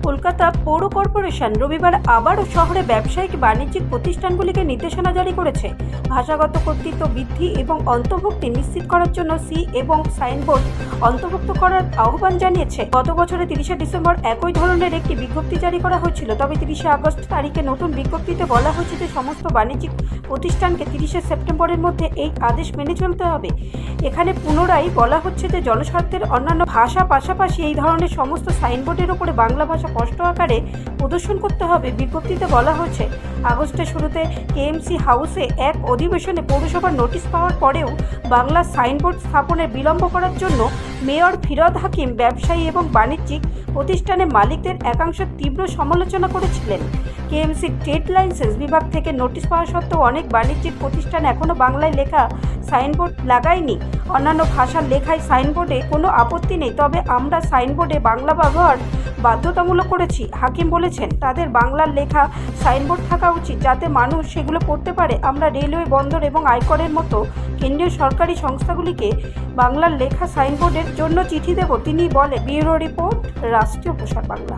কলকাতা পৌর কর্পোরেশন রবিবার আবারও শহরে ব্যবসায়িক বাণিজ্যিক প্রতিষ্ঠানগুলিকে নির্দেশনা জারি করেছে। ভাষাগত কর্তৃত্ব বৃদ্ধি এবং অন্তর্ভুক্তি নিশ্চিত করার জন্য সি এবং সাইনবোর্ড অন্তর্ভুক্ত করার আহ্বান জানিয়েছে। গত বছরের 30শে ডিসেম্বর একই ধরনের একটি বিজ্ঞপ্তি জারি করা হয়েছিল, তবে 30শে আগস্ট তারিখে নতুন বিজ্ঞপ্তিতে বলা হয়েছে যে সমস্ত বাণিজ্যিক প্রতিষ্ঠানকে 30শে সেপ্টেম্বরের মধ্যে এই আদেশ মেনে চলতে হবে। এখানে পুনরায় বলা হচ্ছে যে জনস্বার্থের অন্যান্য ভাষা পাশাপাশি এই ধরনের সমস্ত সাইনবোর্ডের উপরে বাংলা ভাষা স্পষ্ট আকারে প্রদর্শন করতে হবে। বিজ্ঞপ্তিতে বলা হয়েছে, আগস্টের শুরুতে কেএমসি হাউসে এক অধিবেশনে পৌরসভার নোটিশ পাওয়ার পরেও বাংলা সাইনবোর্ড স্থাপনের বিলম্ব করার জন্য মেয়র ফিরহাদ হাকিম ব্যবসায়ী এবং বাণিজ্যিক প্রতিষ্ঠানের মালিকদের একাংশের তীব্র সমালোচনা করেছিলেন। কেএমসি ট্রেড লাইসেন্স বিভাগ থেকে নোটিশ পাওয়া সত্ত্বেও অনেক বাণিজ্যিক প্রতিষ্ঠান এখনও বাংলায় লেখা সাইনবোর্ড লাগায়নি। অন্যান্য ভাষার লেখায় সাইনবোর্ডে কোনো আপত্তি নেই, তবে আমরা সাইনবোর্ডে বাংলা ব্যবহার বাধ্যতামূলক করেছি। হাকিম বলেছেন, তাদের বাংলার লেখা সাইনবোর্ড থাকা উচিত যাতে মানুষ সেগুলো পড়তে পারে। আমরা রেলওয়ে, বন্দর এবং আয়করের মতো কেন্দ্রীয় সরকারি সংস্থাগুলিকে বাংলার লেখা সাইনবোর্ডের জন্য চিঠি দেব, তিনি বলে। ব্যুরো রিপোর্ট, রাষ্ট্রীয় প্রসার বাংলা।